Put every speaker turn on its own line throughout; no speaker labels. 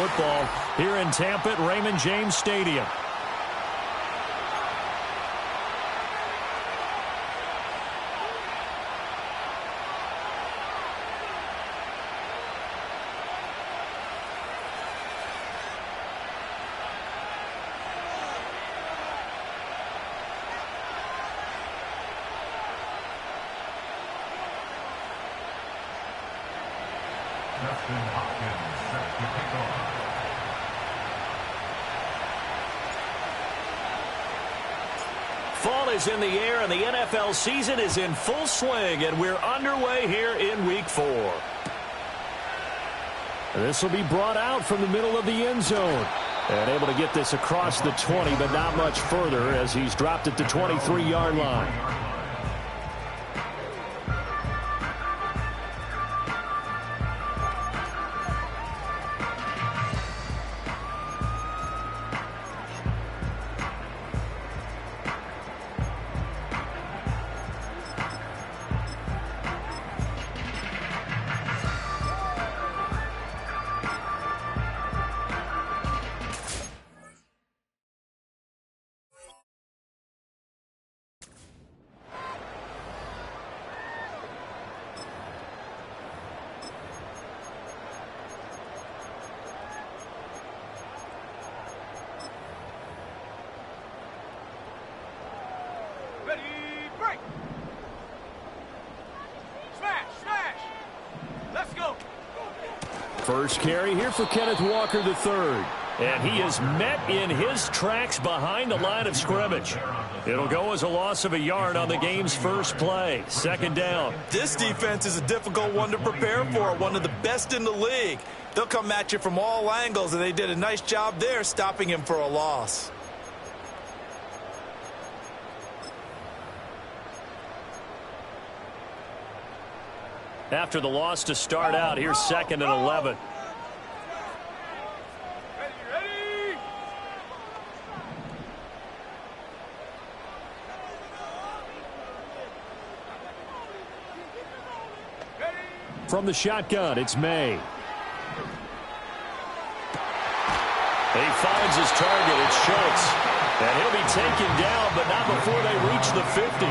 football here in Tampa at Raymond James Stadium.
Fall is in the air, and the NFL season is in full swing, and we're underway here in Week 4.
This will be brought out from the middle of the end zone. And able to get this across the 20, but not much further as he's dropped it to 23-yard line. First carry here for Kenneth Walker III.
And he is met in his tracks behind the line of scrimmage. It'll go as a loss of a yard on the game's first play. Second down.
This defense is a difficult one to prepare for, one of the best in the league. They'll come at you from all angles, and they did a nice job there stopping him for a loss.
After the loss to start out, here's 2nd and 11.
From the shotgun, it's May.
He finds his target. It's Schultz. And he'll be taken down, but not before they reach the 50.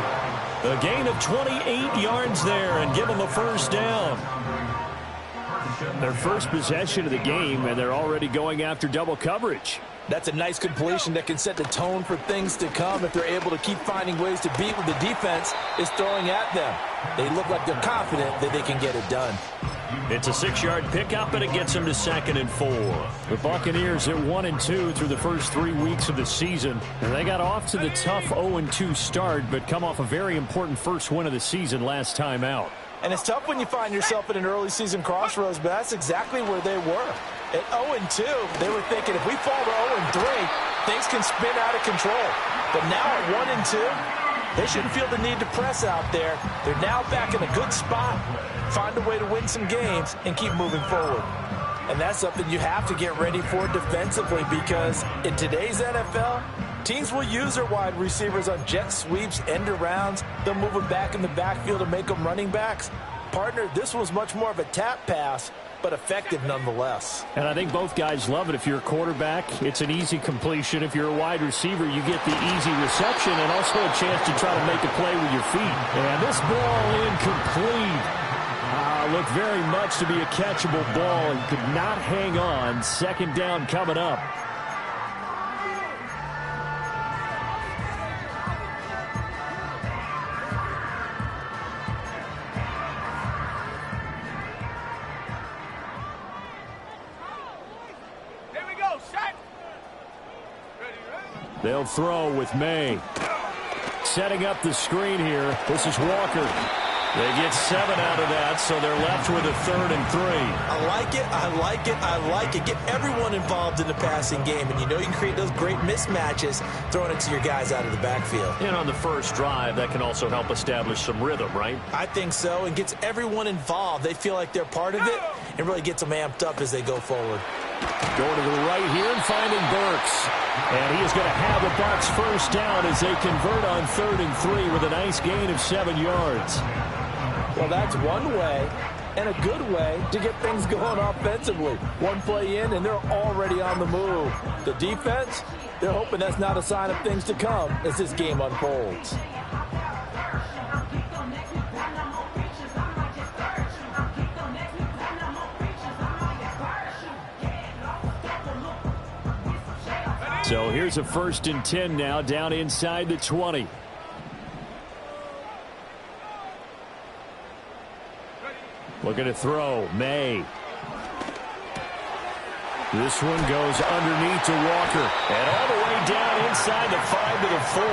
A gain of 28 yards there and give them a first down.
Their first possession of the game, and they're already going after double coverage.
That's a nice completion that can set the tone for things to come if they're able to keep finding ways to beat what the defense is throwing at them. They look like they're confident that they can get it done.
It's a 6-yard pickup, and it gets them to 2nd and 4.
The Buccaneers at 1-2 through the first 3 weeks of the season. And they got off to the tough 0-2 start, but come off a very important first win of the season last time out.
And it's tough when you find yourself at an early season crossroads, but that's exactly where they were. At 0-2, they were thinking if we fall to 0-3, things can spin out of control. But now at 1-2, they shouldn't feel the need to press out there. They're now back in a good spot. Find a way to win some games and keep moving forward. And that's something you have to get ready for defensively, because in today's NFL, teams will use their wide receivers on jet sweeps, end arounds. They'll move them back in the backfield to make them running backs. Partner, this was much more of a tap pass, but effective nonetheless.
And I think both guys love it. If you're a quarterback, it's an easy completion. If you're a wide receiver, you get the easy reception and also a chance to try to make a play with your feet. And this ball incomplete. Looked very much to be a catchable ball and could not hang on. Second down coming up.
Here we go, set.
They'll throw with May. Setting up the screen here. This is Walker.
They get 7 out of that, so they're left with a 3rd and 3.
I like it, I like it, I like it. Get everyone involved in the passing game, and you know you can create those great mismatches throwing it to your guys out of the backfield.
And on the first drive, that can also help establish some rhythm, right?
I think so, and gets everyone involved. They feel like they're part of it, and really gets them amped up as they go forward.
Going to the right here and finding Burks. And he is going to have the Bucs first down as they convert on 3rd and 3 with a nice gain of 7 yards.
Well, that's one way, and a good way to get things going offensively. One play in, and they're already on the move. The defense, they're hoping that's not a sign of things to come as this game unfolds.
So here's a 1st and 10 now, down inside the 20. Looking to throw. May. This one goes underneath to Walker.
And all the way down inside the 5 to the 4.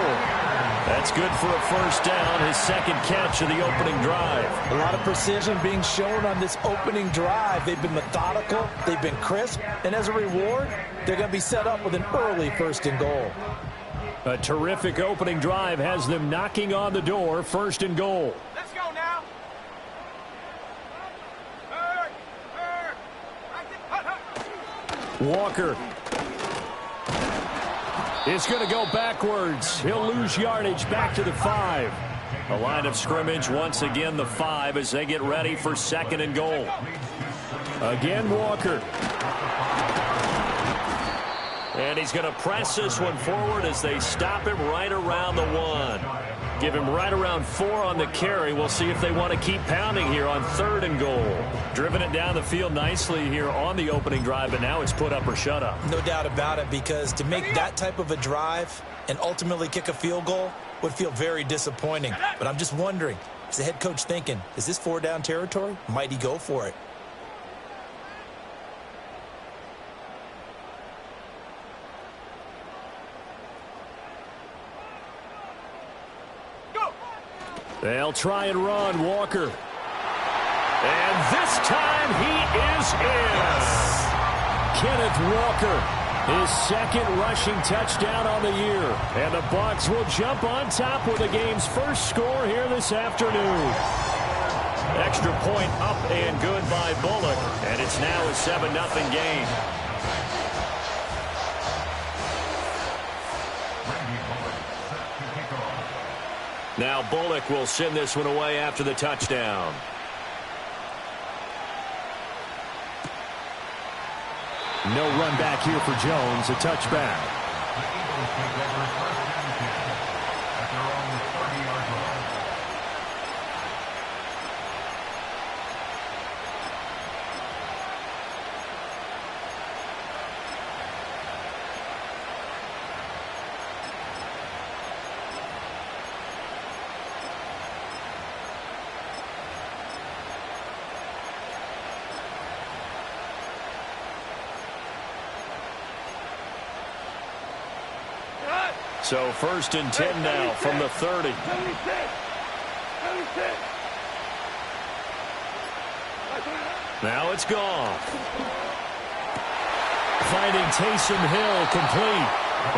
That's good for a 1st down, his 2nd catch of the opening drive.
A lot of precision being shown on this opening drive. They've been methodical, they've been crisp, and as a reward, they're going to be set up with an early 1st and goal.
A terrific opening drive has them knocking on the door, 1st and goal.
Let's go now.
Walker is going to go backwards. He'll lose yardage back to the 5.
A line of scrimmage, once again the 5 as they get ready for 2nd and goal.
Again, Walker.
And he's going to press this one forward as they stop him right around the 1. Give him right around 4 on the carry. We'll see if they want to keep pounding here on 3rd and goal. Driven it down the field nicely here on the opening drive, but now it's put up or shut up.
No doubt about it, because to make that type of a drive and ultimately kick a field goal would feel very disappointing. But I'm just wondering, is the head coach thinking, is this 4-down territory? Might he go for it?
They'll try and run. Walker.
And this time he is in.
Kenneth Walker, his 2nd rushing touchdown on the year. And the Bucs will jump on top with the game's 1st score here this afternoon.
Extra point up and good by Bullock. And it's now a 7-0 game. Now Bullock will send this one away after the touchdown.
No run back here for Jones. A touchback.
So 1st and 10 now from the 30. Now it's gone.
Finding Taysom Hill complete.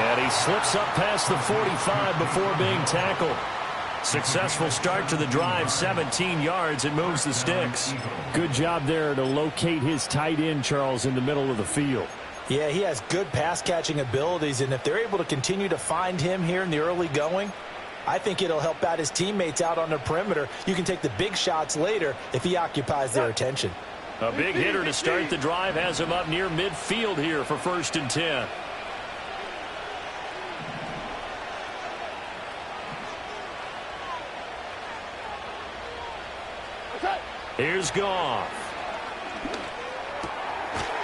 And he slips up past the 45 before being tackled. Successful start to the drive, 17 yards, and moves the sticks.
Good job there to locate his tight end, Charles, in the middle of the field.
Yeah, he has good pass-catching abilities, and if they're able to continue to find him here in the early going, I think it'll help out his teammates out on the perimeter. You can take the big shots later if he occupies their attention.
A big hitter to start the drive has him up near midfield here for 1st and 10. Here's Goff.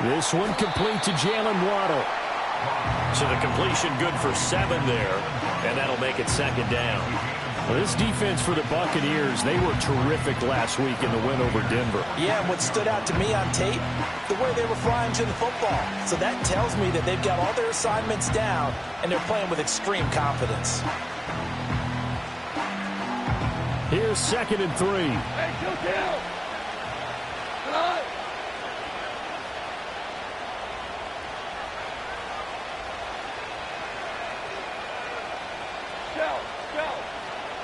This one complete to Jalen Waddle.
So the completion good for 7 there, and that'll make it 2nd down.
Well, this defense for the Buccaneers, they were terrific last week in the win over Denver.
Yeah, and what stood out to me on tape, the way they were flying to the football. So that tells me that they've got all their assignments down, and they're playing with extreme confidence.
Here's 2nd and 3.
Hey, kill. Good eye.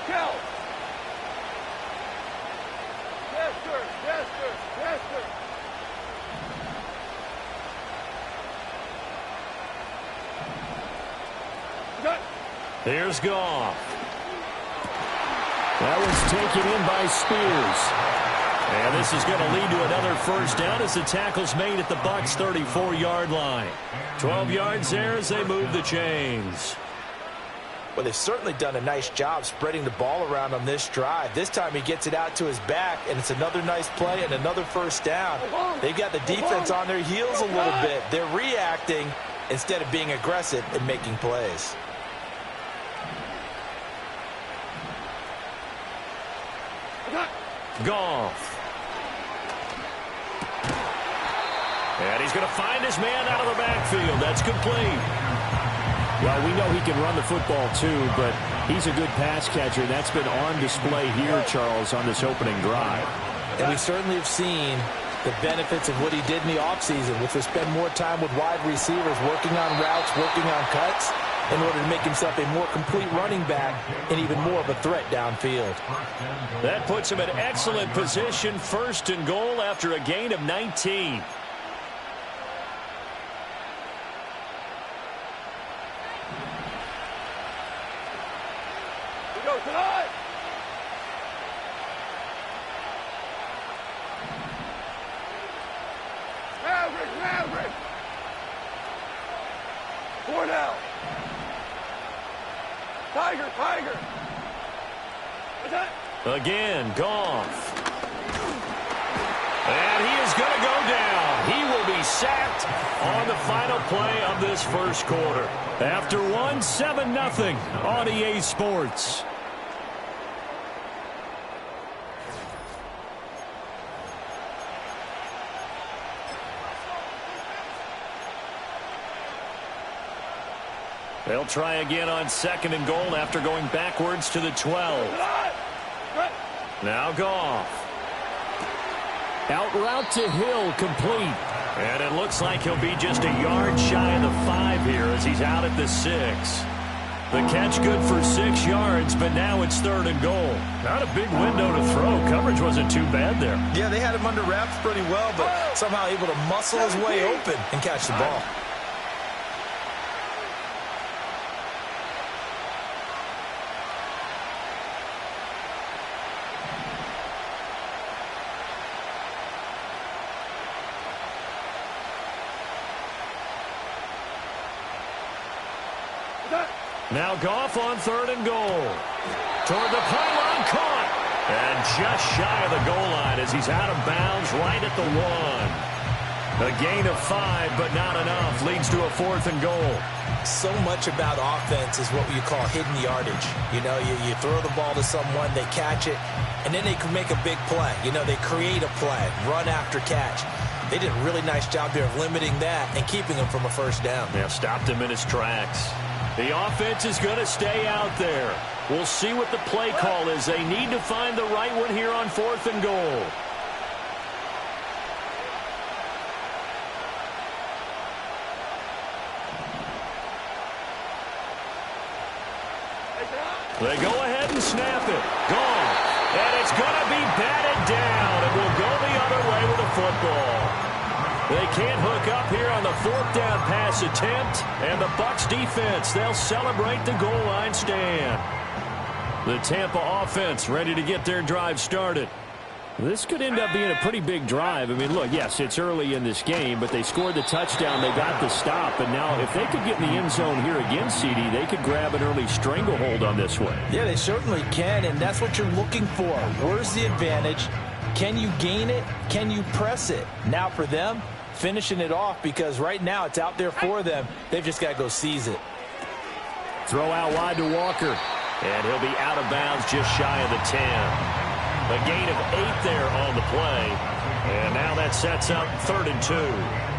Go. Yes, sir.
Here's Goff.
That one's taken in by Spears.
And this is going to lead to another first down as the tackle's made at the Bucs 34-yard line. 12 yards there as they move the chains.
Well, they've certainly done a nice job spreading the ball around on this drive. This time he gets it out to his back, and it's another nice play and another first down. They've got the defense on their heels a little bit. They're reacting instead of being aggressive and making plays.
Goff. And he's going to find his man out of the backfield. That's complete.
Well, we know he can run the football too, but he's a good pass catcher. That's been on display here, Charles, on this opening drive.
And we certainly have seen the benefits of what he did in the offseason, which was spend more time with wide receivers, working on routes, working on cuts, in order to make himself a more complete running back and even more of a threat downfield.
That puts him in excellent position, first and goal after a gain of 19.
Tonight. Maverick. 4 now. Tiger.
Again, Goff. And he is going to go down. He will be sacked on the final play of this first quarter. After 7-0 on EA Sports. They'll try again on second and goal after going backwards to the 12. Now Goff.
Out route to Hill, complete.
And it looks like he'll be just a yard shy of the 5 here as he's out at the 6. The catch good for 6 yards, but now it's third and goal. Not a big window to throw. Coverage wasn't too bad there.
Yeah, they had him under wraps pretty well, but somehow able to muscle his way open and catch the ball.
Now Goff on third and goal. Toward the pylon, caught. And just shy of the goal line as he's out of bounds right at the 1. A gain of 5, but not enough. Leads to a fourth and goal.
So much about offense is what you call hidden yardage. You know, you throw the ball to someone, they catch it, and then they can make a big play. You know, they create a play, run after catch. They did a really nice job there of limiting that and keeping him from a first down.
Yeah, stopped him in his tracks. The offense is going to stay out there. We'll see what the play call is. They need to find the right one here on fourth and goal. They go ahead and snap it. Gone. And it's going to be batted down. It will go the other way with the football. They can't hook up here on the fourth down pass attempt. And the Bucs defense, they'll celebrate the goal line stand. The Tampa offense ready to get their drive started.
This could end up being a pretty big drive. I mean, look, yes, it's early in this game, but they scored the touchdown. They got the stop. And now if they could get in the end zone here again, CD, they could grab an early stranglehold on this one.
Yeah, they certainly can, and that's what you're looking for. Where's the advantage? Can you gain it? Can you press it? Now for them, finishing it off, because right now it's out there for them. They've just got to go seize it.
Throw out wide to Walker. And he'll be out of bounds just shy of the 10. A gain of 8 there on the play. And now that sets up 3rd and 2.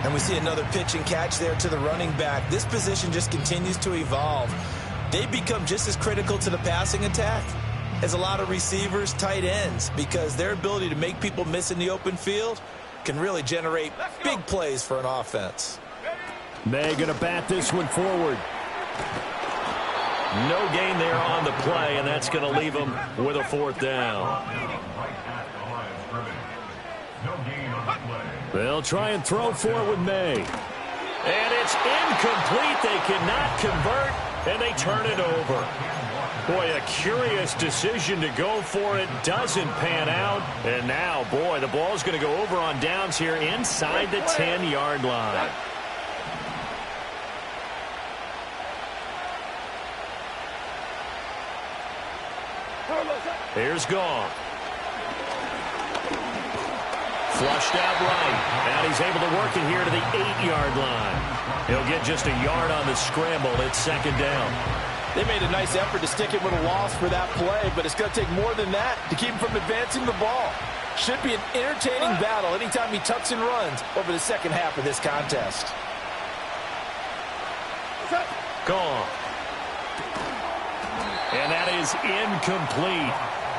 And we see another pitch and catch there to the running back. This position just continues to evolve. They become just as critical to the passing attack as a lot of receivers, tight ends, because their ability to make people miss in the open field can really generate big plays for an offense.
They're going to bat this one forward.
No gain there on the play, and that's going to leave them with a 4th down. They'll try and throw for it with May. And it's incomplete. They cannot convert. and they turn it over. Boy, a curious decision to go for it. Doesn't pan out. And now, boy, the ball's going to go over on downs here inside the 10-yard line. Here's Goff. Flushed out right. And he's able to work it here to the 8-yard line. He'll get just a yard on the scramble. It's second down.
They made a nice effort to stick it with a loss for that play, but it's going to take more than that to keep him from advancing the ball. Should be an entertaining battle anytime he tucks and runs over the second half of this contest.
Gone. And that is incomplete.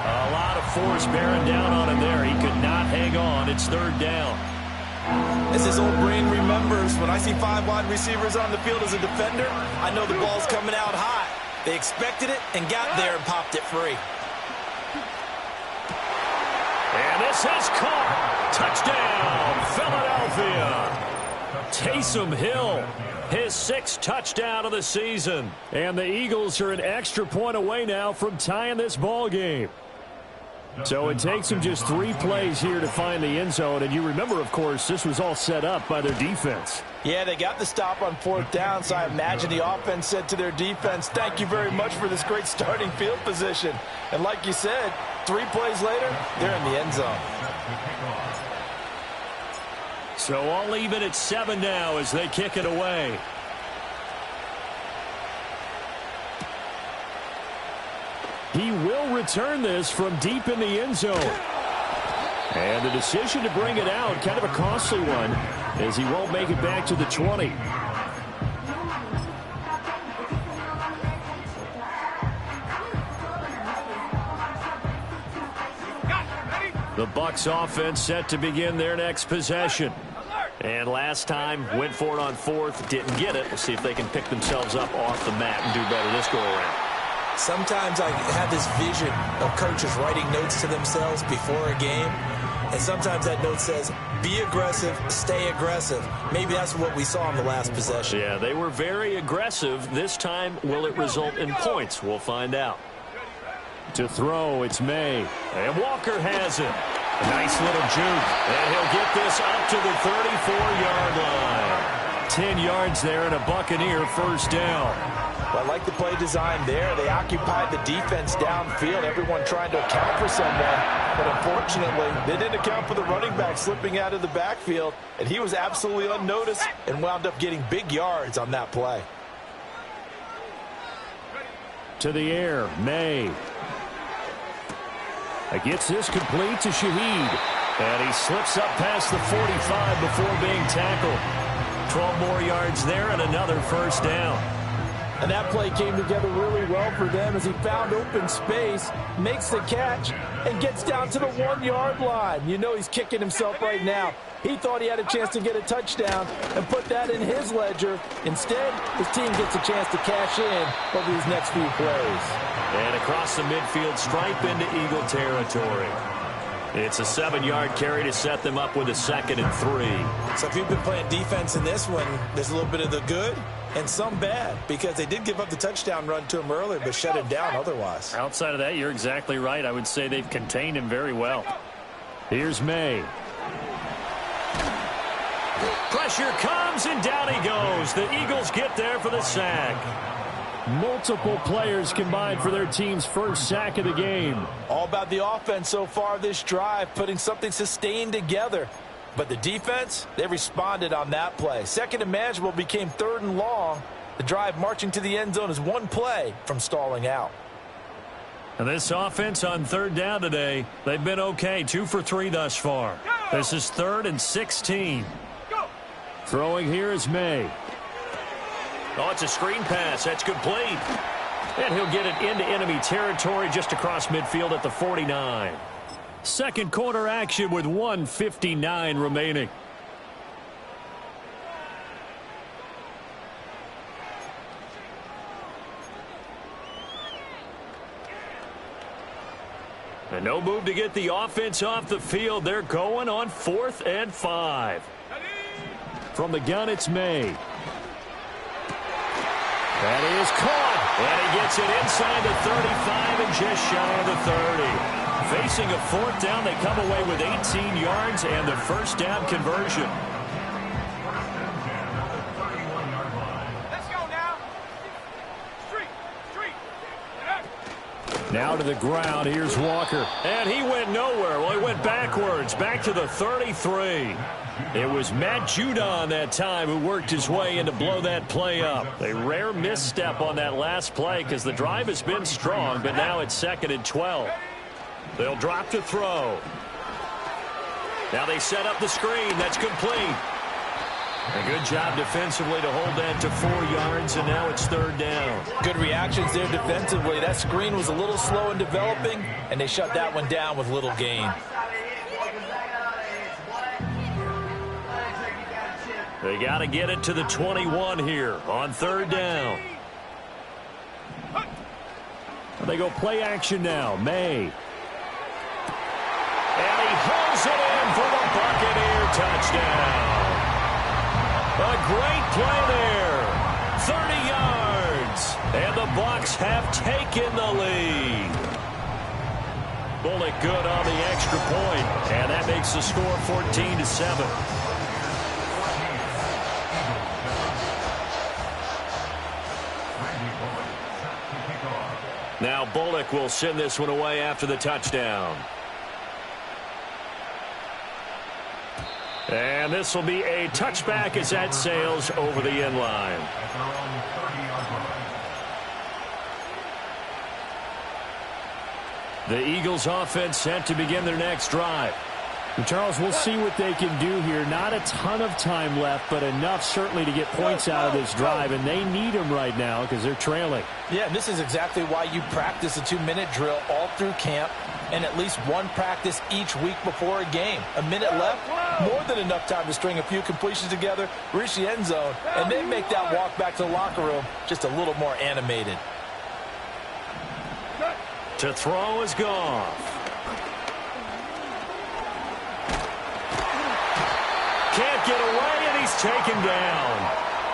A lot of force bearing down on him there. He could not hang on. It's third down.
As his old brain remembers, when I see 5 wide receivers on the field as a defender, I know the ball's coming out high. They expected it and got there and popped it free.
And this is caught. Touchdown, Philadelphia. Taysom Hill, his 6th touchdown of the season.
And the Eagles are an extra point away now from tying this ball game. So it takes them just 3 plays here to find the end zone. And you remember, of course, this was all set up by their defense.
Yeah, they got the stop on 4th down, so I imagine the offense said to their defense, thank you very much for this great starting field position. And like you said, 3 plays later, they're in the end zone.
So I'll leave it at 7 now as they kick it away.
He will return this from deep in the end zone. And the decision to bring it out, kind of a costly one, as he won't make it back to the 20.
The Bucs offense set to begin their next possession. And last time, went for it on 4th, didn't get it. We'll see if they can pick themselves up off the mat and do better this go-around.
Sometimes I have this vision of coaches writing notes to themselves before a game, and sometimes that note says, be aggressive, stay aggressive. Maybe that's what we saw in the last possession.
Yeah, they were very aggressive. This time, will it result in points? We'll find out.
To throw, it's May.
And Walker has it. A nice little juke. And he'll get this up to the 34-yard line.
10 yards there and a Buccaneer first down.
Well, I like the play design there. They occupied the defense downfield, everyone trying to account for someone. But unfortunately, they didn't account for the running back slipping out of the backfield, and he was absolutely unnoticed and wound up getting big yards on that play.
To the air, May. Gets this complete to Shaheed.
And he slips up past the 45 before being tackled. 12 more yards there and another first down.
And that play came together really well for them as he found open space, makes the catch, and gets down to the 1-yard line. You know he's kicking himself right now. He thought he had a chance to get a touchdown and put that in his ledger. Instead, his team gets a chance to cash in over these next few plays.
And across the midfield stripe into Eagle territory. It's a 7-yard carry to set them up with a 2nd and 3.
So if you've been playing defense in this one, there's a little bit of the good and some bad, because they did give up the touchdown run to him earlier but shut him down otherwise.
Outside of that, you're exactly right. I would say they've contained him very well. Here's May.
Pressure comes and down he goes. The Eagles get there for the sack.
Multiple players combined for their team's first sack of the game.
All about the offense so far this drive, putting something sustained together. But the defense, they responded on that play. 2nd and manageable became 3rd and long. The drive marching to the end zone is 1 play from stalling out.
And this offense on 3rd down today, they've been okay. 2 for 3 thus far. This is 3rd and 16. Throwing here is May.
Oh, it's a screen pass. That's complete. And he'll get it into enemy territory just across midfield at the 49.
Second quarter action with 1:59 remaining.
And no move to get the offense off the field. They're going on 4th and 5.
From the gun, it's May. That is caught.
And he gets it inside the 35 and just shy of the 30. Facing a fourth down, they come away with 18 yards and the first down conversion.
Let's go now. Street.
Now to the ground. Here's Walker.
And he went nowhere. Well, he went backwards, back to the 33. It was Matt Judon that time who worked his way in to blow that play up. A rare misstep on that last play because the drive has been strong, but now it's 2nd and 12. They'll drop to throw. Now they set up the screen. That's complete. A good job defensively to hold that to 4 yards, and now it's 3rd down.
Good reactions there defensively. That screen was a little slow in developing, and they shut that one down with little gain.
They got to get it to the 21 here on 3rd down.
They go play action now. May.
And he hauls it in for the Buccaneer touchdown. A great play there. 30 yards. And the Bucs have taken the lead. Bullock good on the extra point. And that makes the score 14-7. Now Bullock will send this one away after the touchdown. And this will be a touchback as that sails over the end line. The Eagles offense set to begin their next drive.
And Charles, we'll see what they can do here. Not a ton of time left, but enough certainly to get points out of this drive, and they need them right now because they're trailing.
Yeah, and this is exactly why you practice a 2-minute drill all through camp and at least one practice each week before a game. A minute left, more than enough time to string a few completions together, reach the end zone, and then make that walk back to the locker room just a little more animated.
To throw is Goff. Can't get away, and he's taken down.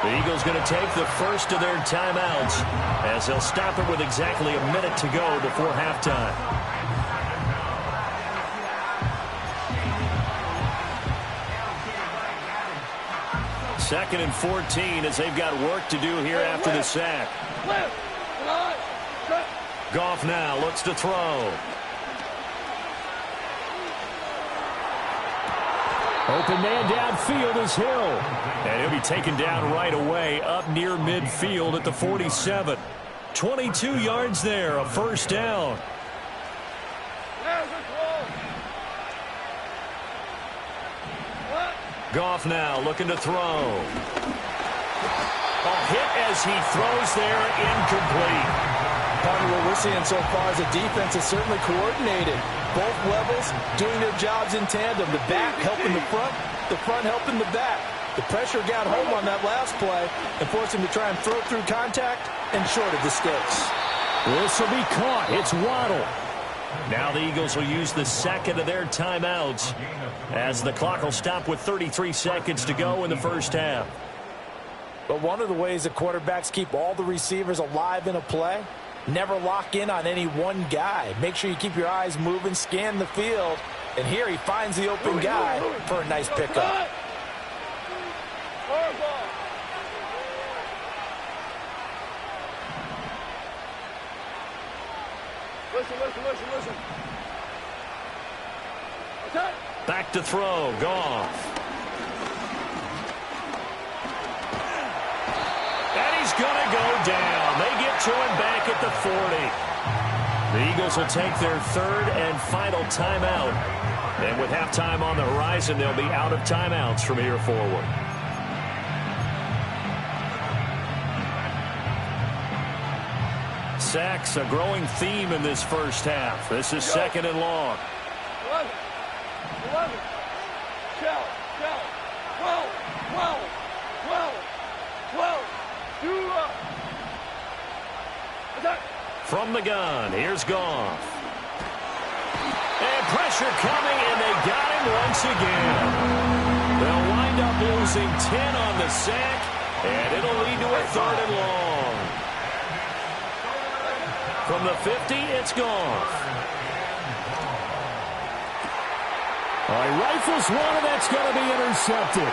The Eagles going to take the first of their timeouts as they'll stop it with exactly a minute to go before halftime. Second and 14 as they've got work to do here after the sack. Goff now looks to throw.
Open man downfield is Hill.
And he'll be taken down right away up near midfield at the 47. 22 yards there, a first down. Goff now looking to throw. A hit as he throws there, incomplete.
Part of what we're seeing so far is the defense is certainly coordinated. Both levels doing their jobs in tandem. The back helping the front helping the back. The pressure got home on that last play and forced him to try and throw through contact and short of the sticks.
This will be caught. It's Waddle.
Now the Eagles will use the second of their timeouts as the clock will stop with 33 seconds to go in the first half.
But one of the ways that quarterbacks keep all the receivers alive in a play, never lock in on any one guy. Make sure you keep your eyes moving, scan the field, and here he finds the open guy for a nice pickup.
Listen. Okay.
Back to throw, Goff. And he's going to go down. They get to him back at the 40. The Eagles will take their third and final timeout. And with halftime on the horizon, they'll be out of timeouts from here forward. Sacks, a growing theme in this first half. This is second and long.
11. 12. 2 up. Attack.
From the gun, here's Goff. And pressure coming, and they got him once again. They'll wind up losing 10 on the sack, and it'll lead to a third and long. From the 50, it's gone.
All right, rifles one, and that's going to be intercepted.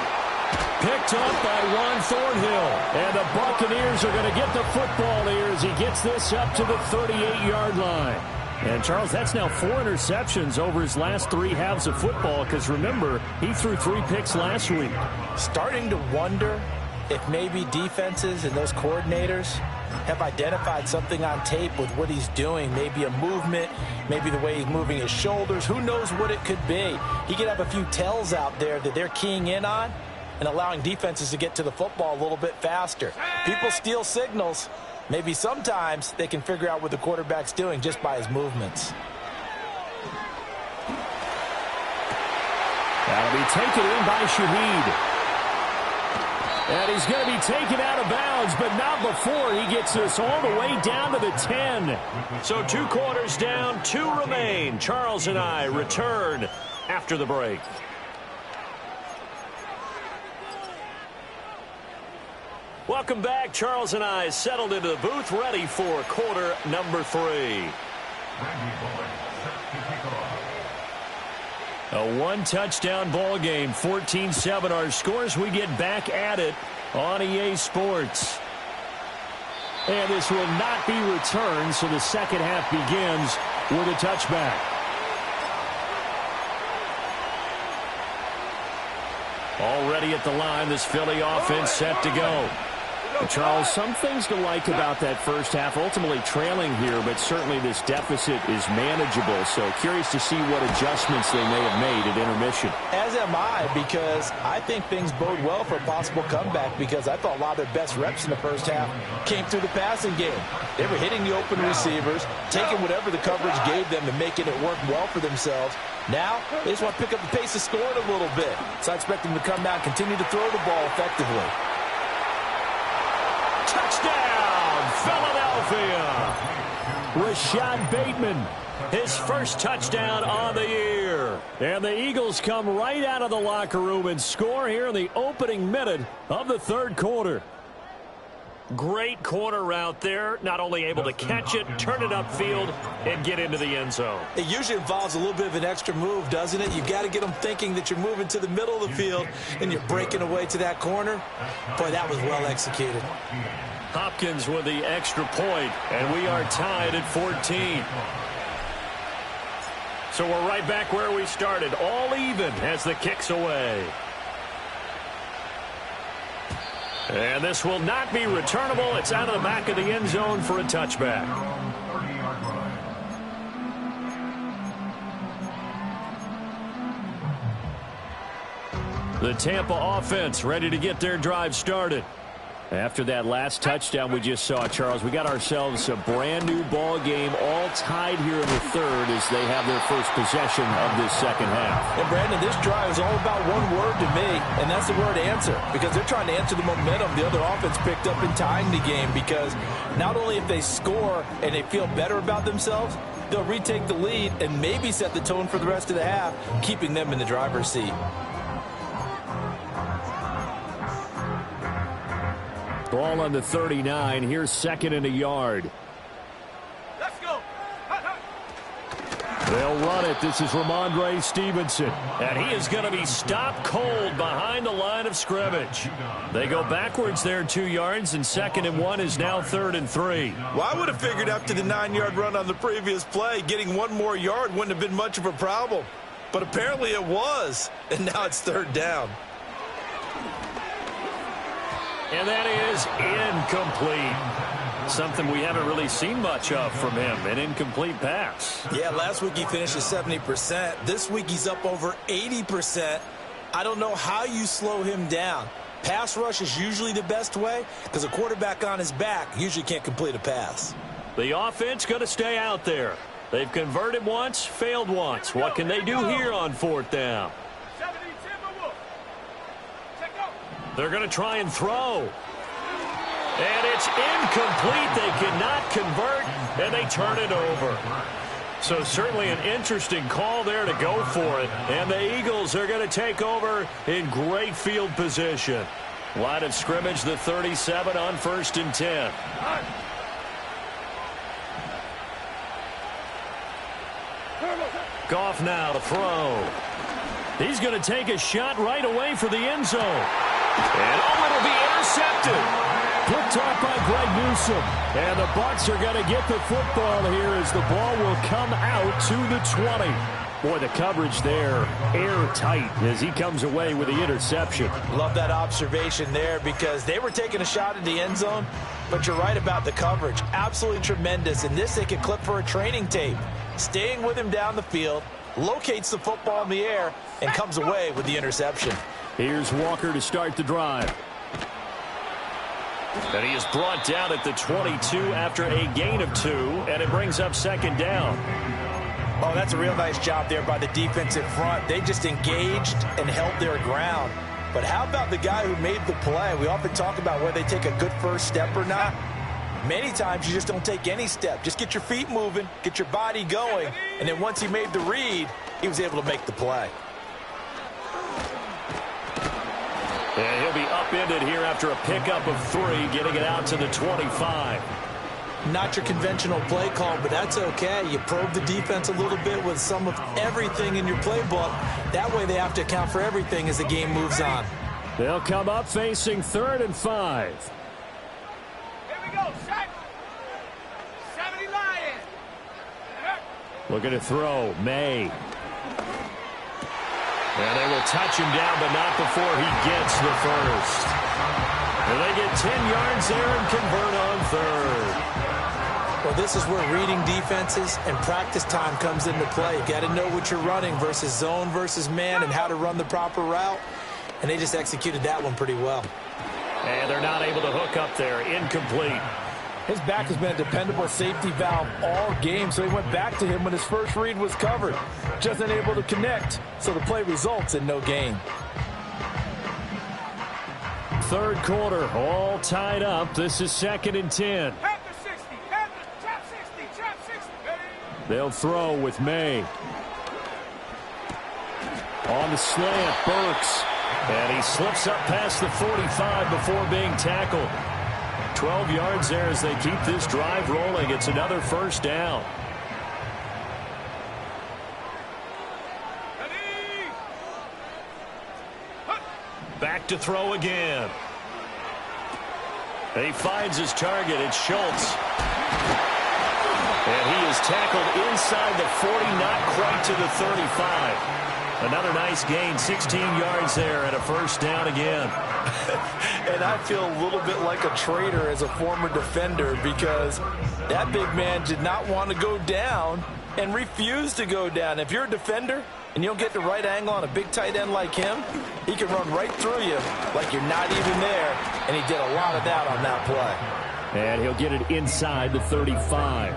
Picked up by Ron Thornhill. And the Buccaneers are going to get the football here as he gets this up to the 38-yard line. And, Charles, that's now 4 interceptions over his last 3 halves of football because, remember, he threw 3 picks last week.
Starting to wonder if maybe defenses and those coordinators have identified something on tape with what he's doing. Maybe a movement, maybe the way he's moving his shoulders. Who knows what it could be? He could have a few tells out there that they're keying in on and allowing defenses to get to the football a little bit faster. People steal signals. Maybe sometimes they can figure out what the quarterback's doing just by his movements.
That'll be taken in by Shaheed. And he's going to be taken out of bounds, but not before he gets this all the way down to the 10.
So 2 quarters down, 2 remain. Charles and I return after the break. Welcome back. Charles and I settled into the booth, ready for quarter number 3.
A 1-touchdown ball game, 14-7 our scores. We get back at it on EA Sports. And this will not be returned, so the second half begins with a touchback. Already at the line, this Philly offense set to go. Charles, some things to like about that first half, ultimately trailing here, but certainly this deficit is manageable. So curious to see what adjustments they may have made at intermission.
As am I, because I think things bode well for a possible comeback, because I thought a lot of their best reps in the first half came through the passing game. They were hitting the open receivers, taking whatever the coverage gave them and making it work well for themselves. Now, they just want to pick up the pace of scoring a little bit. So I expect them to come out and continue to throw the ball effectively.
Touchdown, Philadelphia!
Rashad Bateman,
his first touchdown on the year.
And the Eagles come right out of the locker room and score here in the opening minute of the third quarter.
Great corner route there. Not only able to catch it, turn it upfield, and get into the end zone.
It usually involves a little bit of an extra move, doesn't it? You've got to get them thinking that you're moving to the middle of the field and you're breaking away to that corner. Boy, that was well executed.
Hopkins with the extra point, and we are tied at 14. So we're right back where we started, all even as the kick's away. And this will not be returnable. It's out of the back of the end zone for a touchback. The Tampa offense ready to get their drive started. After that last touchdown we just saw, Charles, we got ourselves a brand new ball game, all tied here in the third as they have their first possession of this second half.
And Brandon, this drive is all about one word to me, and that's the word answer, because they're trying to answer the momentum the other offense picked up in tying the game, because not only if they score and they feel better about themselves, they'll retake the lead and maybe set the tone for the rest of the half, keeping them in the driver's seat.
Ball on the 39. Here's second and a yard.
Let's go.
They'll run it. This is Ramondre Stevenson.
And he is going to be stopped cold behind the line of scrimmage. They go backwards there 2 yards, and second and 1 is now 3rd and 3.
Well, I would have figured after the 9-yard run on the previous play, getting one more yard wouldn't have been much of a problem. But apparently it was, and now it's 3rd down.
And that is incomplete. Something we haven't really seen much of from him, an incomplete pass.
Yeah, last week he finished at 70%. This week he's up over 80%. I don't know how you slow him down. Pass rush is usually the best way because a quarterback on his back usually can't complete a pass.
The offense going to stay out there. They've converted once, failed once. What can they do here on 4th down? They're going to try and throw. And it's incomplete. They cannot convert, and they turn it over. So certainly an interesting call there to go for it. And the Eagles are going to take over in great field position. Line of scrimmage, the 37 on 1st and 10. off now to throw. He's going to take a shot right away for the end zone. And it'll be intercepted.
Picked off by Greg Newsome. And the Bucs are going to get the football here as the ball will come out to the 20. Boy, the coverage there, airtight as he comes away with the interception.
Love that observation there because they were taking a shot at the end zone, but you're right about the coverage. Absolutely tremendous. And this they could clip for a training tape. Staying with him down the field, locates the football in the air, and comes away with the interception.
Here's Walker to start the drive.
And he is brought down at the 22 after a gain of 2, and it brings up second down.
Oh, that's a real nice job there by the defensive front. They just engaged and held their ground. But how about the guy who made the play? We often talk about whether they take a good first step or not. Many times you just don't take any step. Just get your feet moving, get your body going, and then once he made the read, he was able to make the play.
And he'll be upended here after a pickup of 3, getting it out to the 25.
Not your conventional play call, but that's okay. You probe the defense a little bit with some of everything in your playbook. That way they have to account for everything as the game moves on.
They'll come up facing 3rd and 5.
Here we go, set. 70 Lions.
Looking to throw, May.
And they will touch him down, but not before he gets the first. And they get 10 yards there and convert on 3rd.
Well, this is where reading defenses and practice time comes into play. You got to know what you're running versus zone versus man and how to run the proper route. And they just executed that one pretty well.
And they're not able to hook up there. Incomplete.
His back has been a dependable safety valve all game, so he went back to him when his first read was covered. Just unable to connect, so the play results in no gain.
3rd quarter, all tied up. This is 2nd and 10.
Panther 60, Panther, trap 60, trap 60.
They'll throw with May. On the slant, Bucs.
And he slips up past the 45 before being tackled. 12 yards there as they keep this drive rolling. It's another first down.
Ready.
Back to throw again. He finds his target. It's Schultz. And he is tackled inside the 40, not quite to the 35. Another nice gain, 16 yards there and a first down again.
And I feel a little bit like a traitor as a former defender because that big man did not want to go down and refused to go down. If you're a defender and you don't get the right angle on a big tight end like him, he can run right through you like you're not even there, and he did a lot of that on that play.
And he'll get it inside the 35.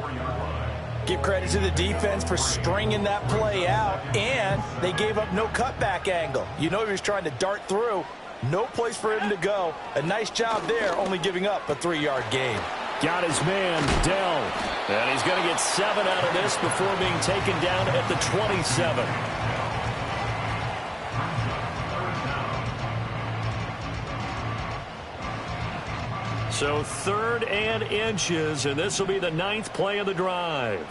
Give credit to the defense for stringing that play out, and they gave up no cutback angle. You know he was trying to dart through. No place for him to go. A nice job there, only giving up a 3-yard gain.
Got his man, Dell.
And he's going to get 7 out of this before being taken down at the 27. So 3rd and inches, and this will be the 9th play of the drive.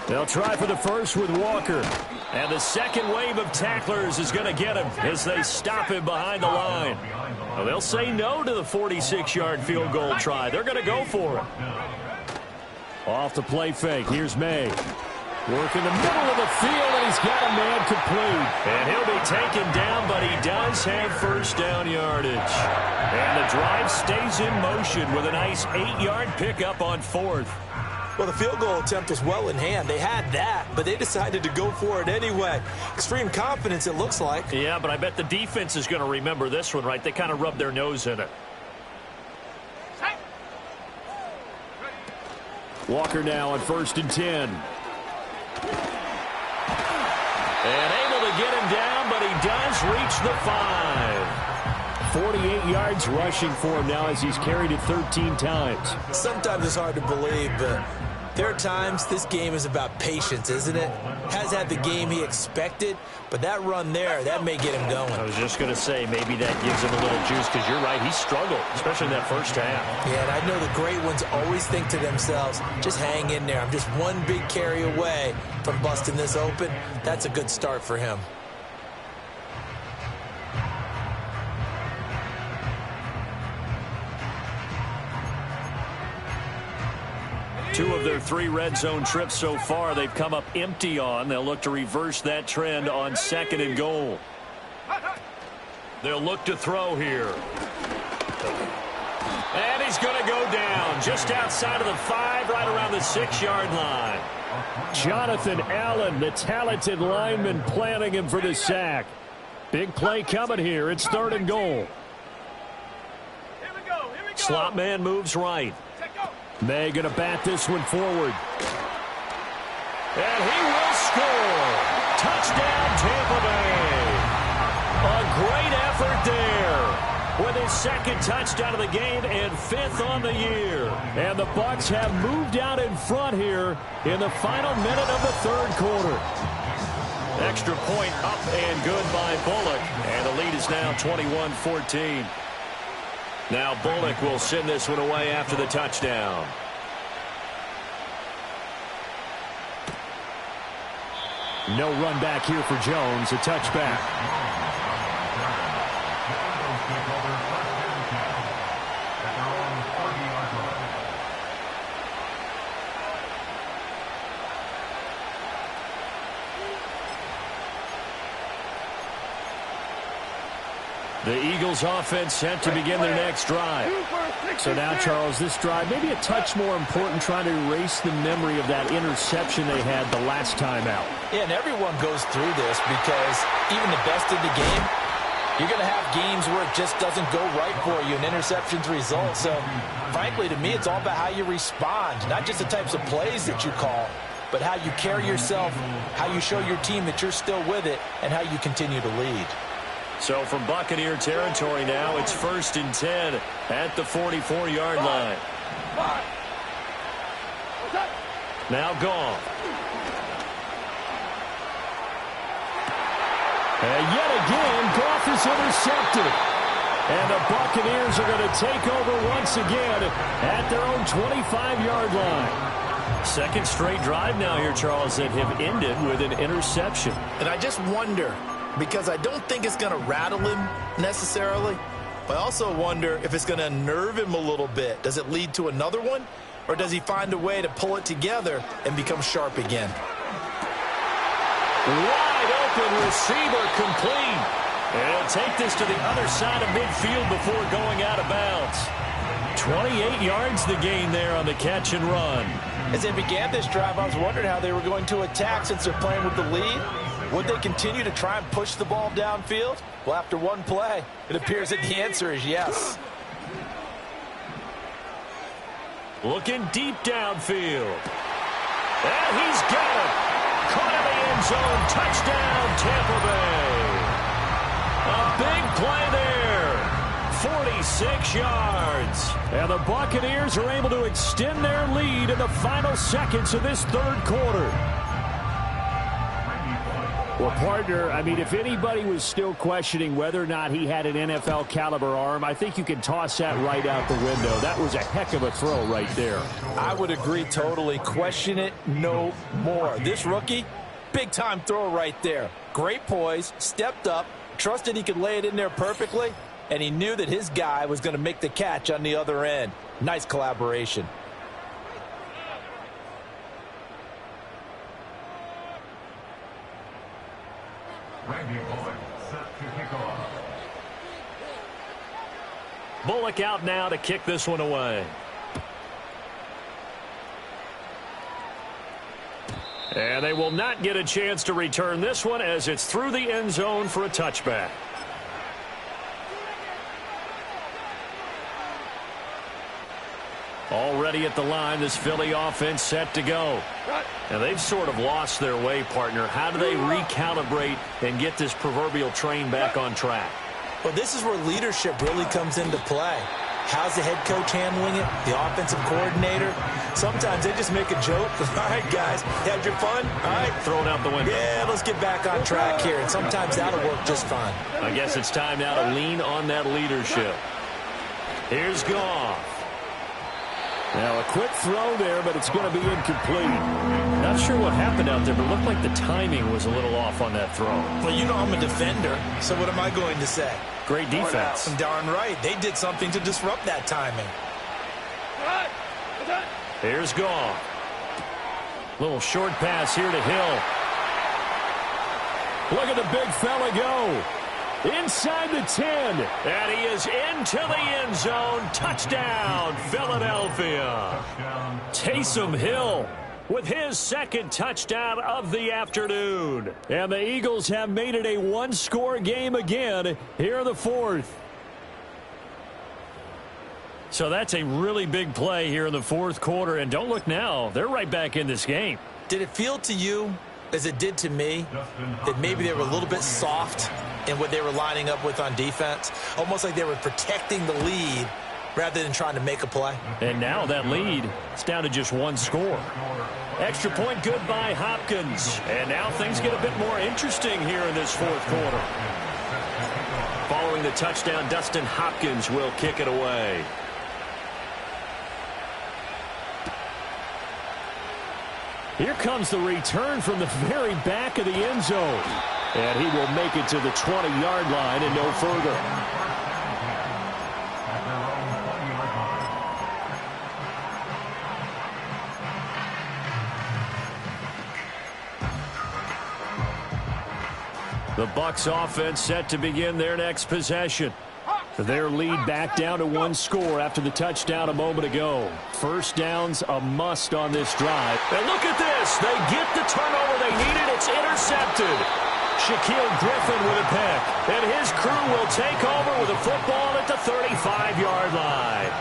They'll try for the first with Walker.
And the second wave of tacklers is going to get him as they stop him behind the line. Well, they'll say no to the 46-yard field goal try. They're going to go for it.
Off the play fake. Here's May. Work in the middle of the field, and he's got a man complete.
And he'll be taken down, but he does have first down yardage. And the drive stays in motion with a nice 8-yard pickup on 4th.
Well, the field goal attempt was well in hand. They had that, but they decided to go for it anyway. Extreme confidence, it looks like.
Yeah, but I bet the defense is going to remember this one, right? They kind of rubbed their nose in it.
Walker now on 1st and 10.
And able to get him down, but he does reach the 5.
48 yards rushing for him now as he's carried it 13 times.
Sometimes it's hard to believe, but there are times this game is about patience, isn't it? has had the game he expected, but that run there, that may get him going.
I was just going to say, maybe that gives him a little juice, because you're right, he struggled, especially in that first half.
Yeah, and I know the great ones always think to themselves, just hang in there. I'm just one big carry away from busting this open. That's a good start for him.
Two of their 3 red zone trips so far, they've come up empty on. They'll look to reverse that trend on 2nd and goal. They'll look to throw here. And he's going to go down just outside of the 5, right around the 6-yard line.
Jonathan Allen, the talented lineman, planning him for the sack. Big play coming here. It's 3rd and goal.
Here we go. Here we go.
Slot man moves right.
May going to bat this one forward.
And he will score. Touchdown, Tampa Bay. A great effort there with his 2nd touchdown of the game and 5th on the year.
And the Bucs have moved out in front here in the final minute of the 3rd quarter.
Extra point up and good by Bullock. And the lead is now 21-14. Now Bullock will send this one away after the touchdown.
No run back here for Jones. A touchback. The Eagles offense set to begin their next drive. So now, Charles, this drive maybe a touch more important, trying to erase the memory of that interception they had the last time out.
Yeah, and everyone goes through this because even the best in the game, you're going to have games where it just doesn't go right for you and interceptions result. So, frankly, to me, it's all about how you respond, not just the types of plays that you call, but how you carry yourself, how you show your team that you're still with it, and how you continue to lead.
So from Buccaneer territory now, it's 1st and 10 at the 44-yard line. Now gone.
And yet again, Goff is intercepted. And the Buccaneers are going to take over once again at their own 25-yard line.
2nd straight drive now here, Charles, that have ended with an interception.
And I just wonder, because I don't think it's going to rattle him necessarily, but I also wonder if it's going to unnerve him a little bit. Does it lead to another one, or does he find a way to pull it together and become sharp again?
Wide open receiver, complete. And he'll take this to the other side of midfield before going out of bounds. 28 yards the gain there on the catch and run.
As they began this drive, I was wondering how they were going to attack since they're playing with the lead. Would they continue to try and push the ball downfield? Well, after one play, it appears that the answer is yes.
Looking deep downfield. And he's got it. Caught in the end zone. Touchdown, Tampa Bay. A big play there. 46 yards.
And the Buccaneers are able to extend their lead in the final seconds of this 3rd quarter. Well, partner, I mean, if anybody was still questioning whether or not he had an NFL caliber arm, I think you can toss that right out the window. That was a heck of a throw right there.
I would agree totally. Question it no more. This rookie, big-time throw right there. Great poise, stepped up, trusted he could lay it in there perfectly, and he knew that his guy was going to make the catch on the other end. Nice collaboration.
Bullock out now to kick this one away. And they will not get a chance to return this one as it's through the end zone for a touchback. Already at the line, this Philly offense set to go. And they've sort of lost their way, partner. How do they recalibrate and get this proverbial train back on track?
Well, this is where leadership really comes into play. How's the head coach handling it? The offensive coordinator? Sometimes they just make a joke. All right, guys, had your fun? All right.
Throw it out the window.
Yeah, let's get back on track here. And sometimes that'll work just fine.
I guess it's time now to lean on that leadership. Here's Goff.
Now a quick throw there, but it's going to be incomplete. Not sure what happened out there, but it looked like the timing was a little off on that throw.
Well, you know I'm a defender, so what am I going to say?
Great defense.
Darn right. They did something to disrupt that timing.
Here's Goff.
Little short pass here to Hill. Look at the big fella go. Inside the 10.
And he is into the end zone. Touchdown, Philadelphia. Taysom Hill with his second touchdown of the afternoon.
And the Eagles have made it a one-score game again here in the fourth. So that's a really big play here in the fourth quarter. And don't look now. They're right back in this game.
Did it feel to you, as it did to me, that maybe they were a little bit soft in what they were lining up with on defense? Almost like they were protecting the lead rather than trying to make a play.
And now that lead is down to just one score.
Extra point good by Hopkins. And now things get a bit more interesting here in this fourth quarter. Following the touchdown, Dustin Hopkins will kick it away.
Here comes the return from the very back of the end zone. And he will make it to the 20-yard line and no further. The Bucs offense set to begin their next possession. Their lead back down to one score after the touchdown a moment ago. First down's a must on this drive.
And look at this. They get the turnover they needed. It's intercepted. Shaquille Griffin with a pick. And his crew will take over with a football at the 35-yard line.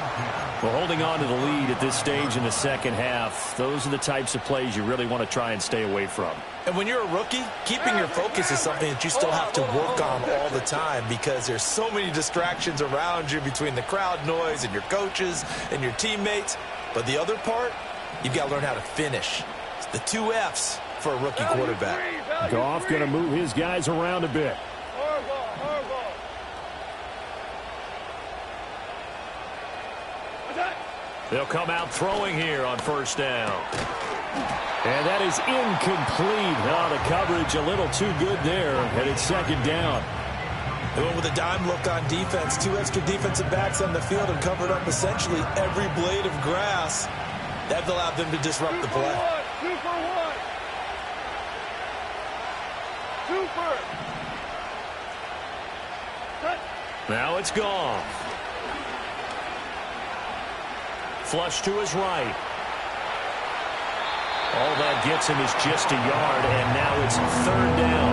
Well, holding on to the lead at this stage in the second half, those are the types of plays you really want to try and stay away from.
And when you're a rookie, keeping your focus is something that you still have to work on all the time because there's so many distractions around you between the crowd noise and your coaches and your teammates. But the other part, you've got to learn how to finish. It's the 2 F's for a rookie quarterback.
Goff going to move his guys around a bit.
They'll come out throwing here on first down.
And that is incomplete. Oh, the coverage a little too good there, and it's second down.
They went with a dime look on defense. 2 extra defensive backs on the field and covered up essentially every blade of grass. That allowed them to disrupt the play.
2 for 1. 2 for.
Now it's gone. Flush to his right. All that gets him is just a yard, and now it's third down.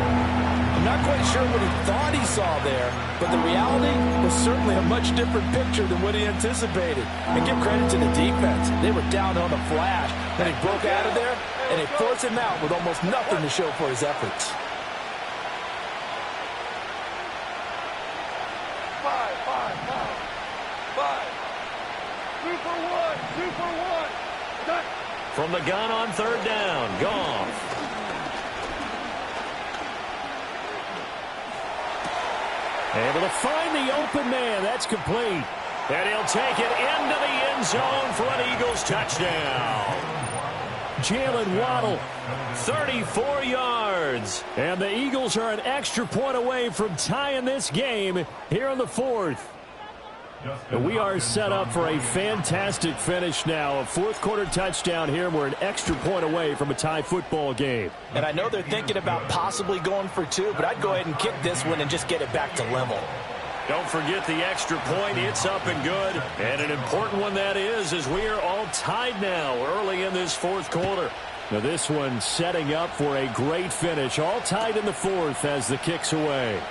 I'm not quite sure what he thought he saw there, but the reality was certainly a much different picture than what he anticipated. And give credit to the defense. They were down on the flash, and he broke out of there, and they forced him out with almost nothing to show for his efforts.
2 for 1. 2 for 1.
From the gun on third down, Goff.
Able to find the open man. That's complete.
And he'll take it into the end zone for an Eagles touchdown.
Jalen Waddle,
34 yards.
And the Eagles are an extra point away from tying this game here in the fourth. And we are set up for a fantastic finish now. A fourth quarter touchdown here. We're an extra point away from a tie football game.
And I know they're thinking about possibly going for 2, but I'd go ahead and kick this one and just get it back to level.
Don't forget the extra point. It's up and good. And an important one that is, as we are all tied now early in this fourth quarter.
Now this one setting up for a great finish. All tied in the fourth as the kick's away.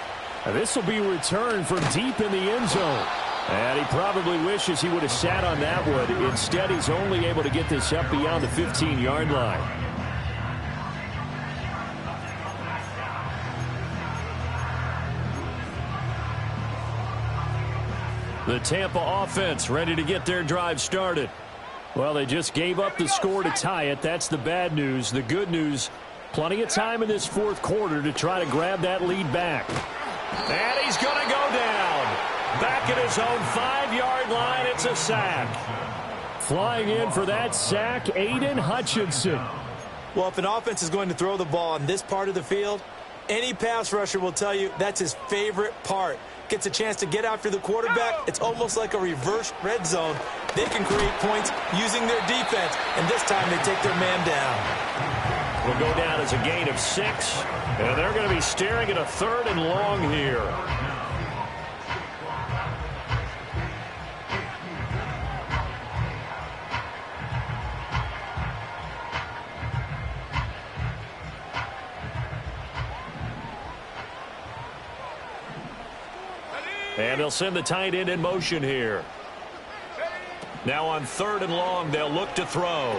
Now this will be returned from deep in the end zone. And he probably wishes he would have sat on that one. Instead, he's only able to get this up beyond the 15-yard line.
The Tampa offense ready to get their drive started.
Well, they just gave up the score to tie it. That's the bad news. The good news, plenty of time in this fourth quarter to try to grab that lead back.
And he's going to go down. Back at his own 5-yard line, it's a sack.
Flying in for that sack, Aiden Hutchinson.
Well, if an offense is going to throw the ball on this part of the field, any pass rusher will tell you that's his favorite part. Gets a chance to get after the quarterback. It's almost like a reverse red zone. They can create points using their defense, and this time they take their man down.
Will go down as a gain of 6, and they're going to be staring at a 3rd and long here. And they'll send the tight end in motion here. Now on 3rd and long, they'll look to throw.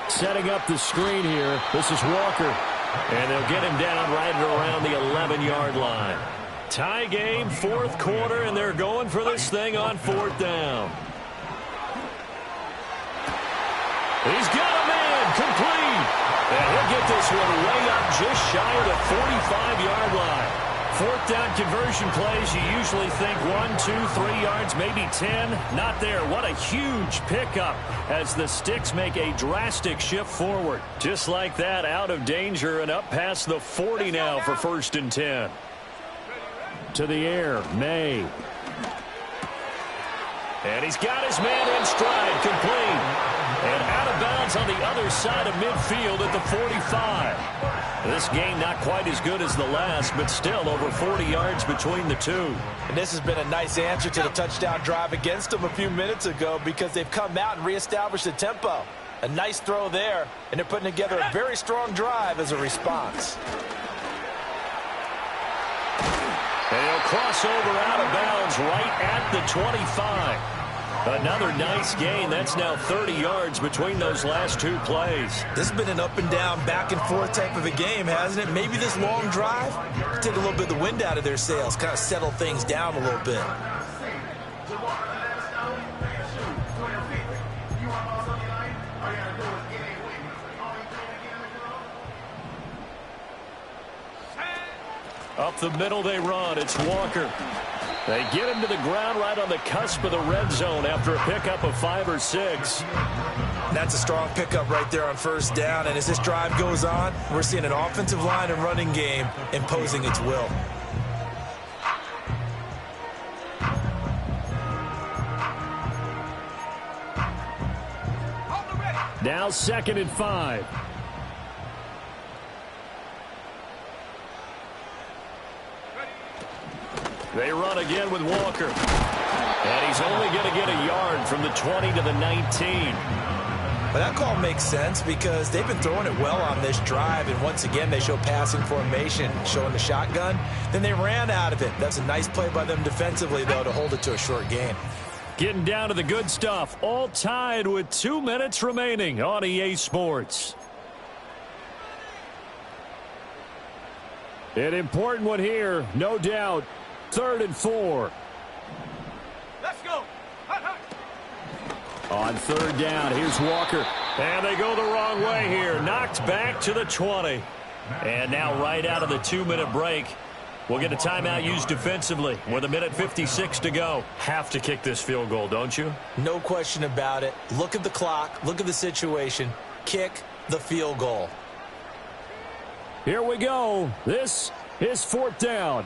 Setting up the screen here. This is Walker.
And they'll get him down right around the 11-yard line. Tie game, 4th quarter, and they're going for this thing on 4th down. He's got a man complete. And he'll get this one way up just shy of the 45-yard line. 4th down conversion plays, you usually think 1, 2, 3 yards, maybe 10. Not there. What a huge pickup as the Sticks make a drastic shift forward. Just like that, out of danger and up past the 40 now for 1st and 10.
To the air, May.
And he's got his man in stride, complete. And out of bounds on the other side of midfield at the 45. This game not quite as good as the last, but still over 40 yards between the two.
And this has been a nice answer to the touchdown drive against them a few minutes ago because they've come out and reestablished the tempo. A nice throw there, and they're putting together a very strong drive as a response.
And he'll cross over out of bounds right at the 25. Another nice gain. That's now 30 yards between those last 2 plays.
This has been an up and down, back and forth type of a game, hasn't it? Maybe this long drive take a little bit of the wind out of their sails, kind of settle things down a little bit.
Up the middle they run. It's Walker. They get him to the ground right on the cusp of the red zone after a pickup of 5 or 6.
That's a strong pickup right there on 1st down. And as this drive goes on, we're seeing an offensive line and running game imposing its will.
Now 2nd and 5.
They run again with Walker. And he's only going to get a yard from the 20 to the 19.
But that call makes sense because they've been throwing it well on this drive. And once again, they show passing formation, showing the shotgun. Then they ran out of it. That's a nice play by them defensively, though, to hold it to a short gain.
Getting down to the good stuff. All tied with 2 minutes remaining on EA Sports.
An important one here, no doubt. 3rd and 4.
Let's go. Hut, hut.
On 3rd down, here's Walker.
And they go the wrong way here. Knocked back to the 20. And now right out of the 2-minute break, we'll get a timeout used defensively with 1:56 to go. Have to kick this field goal, don't you?
No question about it. Look at the clock. Look at the situation. Kick the field goal.
Here we go. This is 4th down.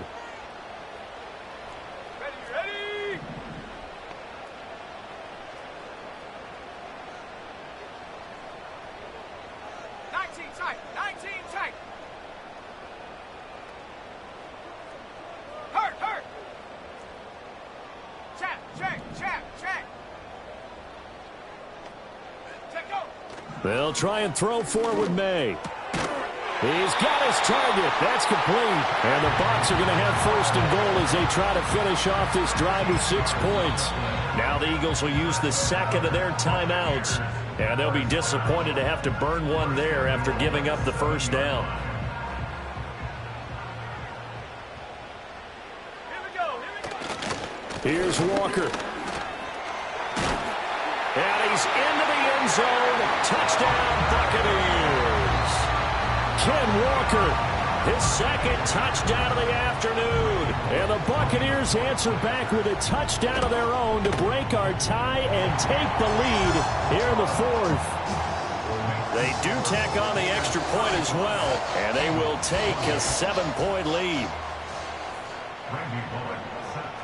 Ready. 19 tight. 19 tight. Hurt. Check. Check, go.
They'll try and throw forward May. He's got his target. That's complete. And the Bucs are going to have 1st and goal as they try to finish off this drive with 6 points.
Now the Eagles will use the second of their timeouts. And they'll be disappointed to have to burn one there after giving up the 1st down.
Here we go.
Here's Walker. And he's into the end zone. Touchdown, Buccaneers. Ken Walker, his second touchdown of the afternoon. And the Buccaneers answer back with a touchdown of their own to break our tie and take the lead here in the fourth.
They do tack on the extra point as well, and they will take a 7-point lead.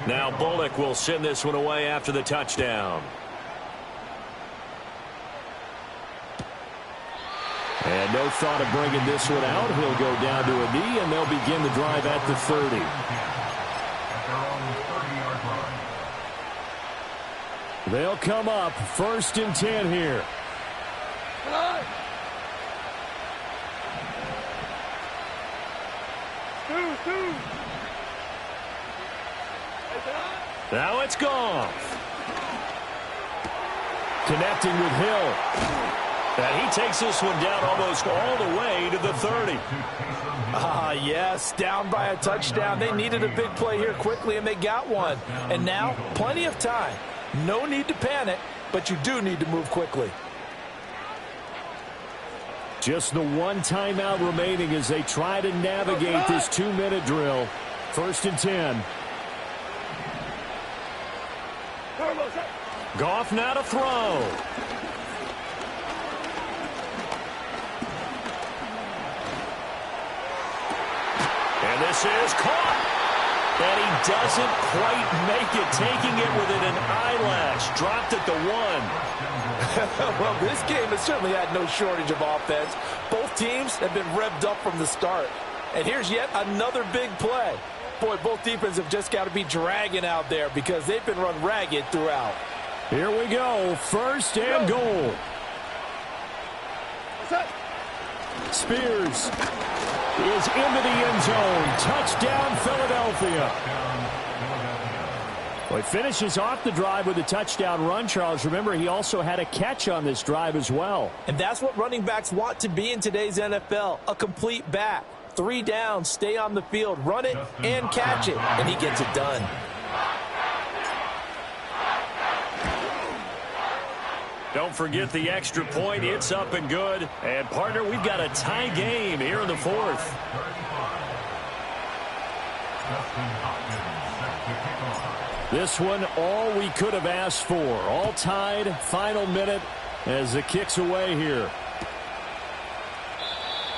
Now Bullock will send this one away after the touchdown.
And no thought of bringing this one out. He'll go down to a knee, and they'll begin the drive at the 30. They'll come up 1st and 10 here. Now it's Goff. Connecting with Hill.
And he takes this one down almost all the way to the 30.
Yes, down by a touchdown. They needed a big play here quickly, and they got one. And now, plenty of time. No need to panic, but you do need to move quickly.
Just the one timeout remaining as they try to navigate this 2-minute drill. 1st and 10.
Goff now to throw. And this is caught. And he doesn't quite make it, taking it within an eyelash. Dropped at the 1.
Well, this game has certainly had no shortage of offense. Both teams have been revved up from the start. And here's yet another big play. Boy, both defenses have just got to be dragging out there because they've been run ragged throughout.
Here we go. 1st and goal. Spears is into the end zone. Touchdown, Philadelphia. Well, he finishes off the drive with a touchdown run, Charles. Remember, he also had a catch on this drive as well.
And that's what running backs want to be in today's NFL, a complete back. 3 downs, stay on the field, run it, and catch it. And he gets it done.
Don't forget the extra point. It's up and good. And, partner, we've got a tie game here in the 4th.
This one, all we could have asked for. All tied, final minute as the kick's away here.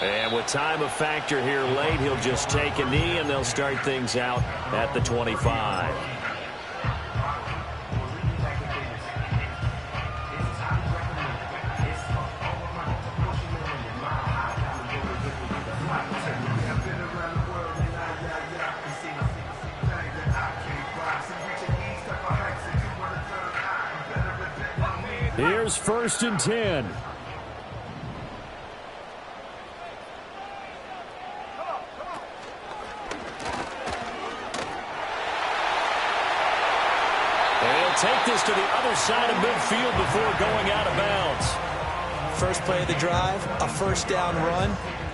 And with time a factor here late, he'll just take a knee, and they'll start things out at the 25.
Here's 1st and 10.
Take this to the other side of midfield before going out of bounds.
First play of the drive, a 1st down run.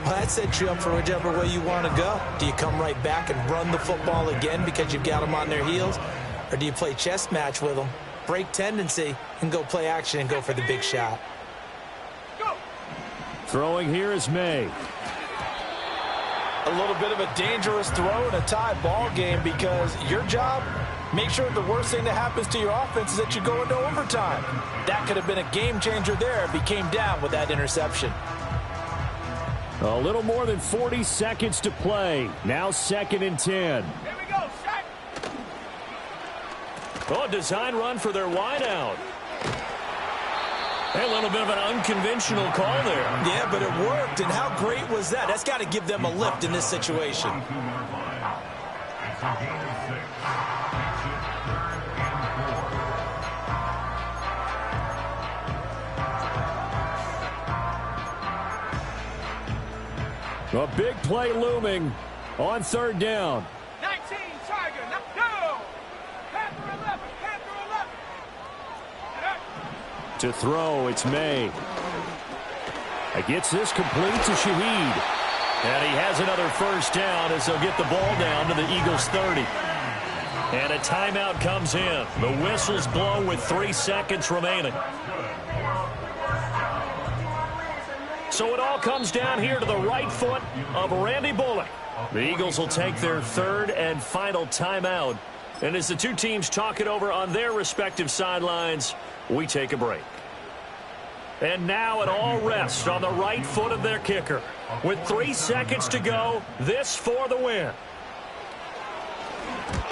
Well, that sets you up for whichever way you want to go. Do you come right back and run the football again because you've got them on their heels? Or do you play chess match with them, break tendency, and go play action and go for the big shot?
Go.
Throwing here is May.
A little bit of a dangerous throw in a tie ball game because your job, make sure the worst thing that happens to your offense is that you go into overtime. That could have been a game changer there if he came down with that interception.
A little more than 40 seconds to play. Now 2nd and 10.
Here we go, Shaq.
Oh, design run for their wideout. A little bit of an unconventional call there.
Yeah, but it worked, and how great was that? That's got to give them a lift in this situation.
A big play looming on 3rd down.
19, Tiger, now go. Panther 11, Panther 11.
To throw, it's May. He gets this complete to Shaheed.
And he has another 1st down as they'll get the ball down to the Eagles' 30. And a timeout comes in. The whistle's blown with 3 seconds remaining. So it all comes down here to the right foot of Randy Bullock. The Eagles will take their third and final timeout. And as the two teams talk it over on their respective sidelines, we take a break. And now it all rests on the right foot of their kicker. With 3 seconds to go, this for the win.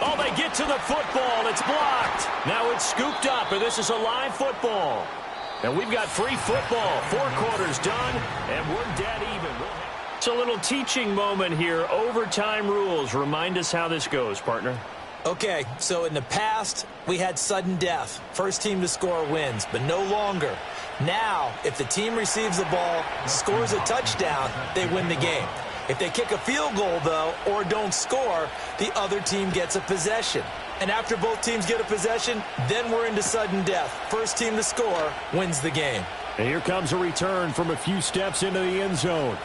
Oh, they get to the football. It's blocked. Now it's scooped up, and this is a live football. And we've got free football. 4 quarters done, and we're dead even. It's a little teaching moment here. Overtime rules. Remind us how this goes, partner.
Okay, so in the past, we had sudden death. First team to score wins, but no longer. Now, if the team receives the ball, scores a touchdown, they win the game. If they kick a field goal, though, or don't score, the other team gets a possession. And after both teams get a possession, then we're into sudden death. First team to score wins the game.
And here comes a return from a few steps into the end zone.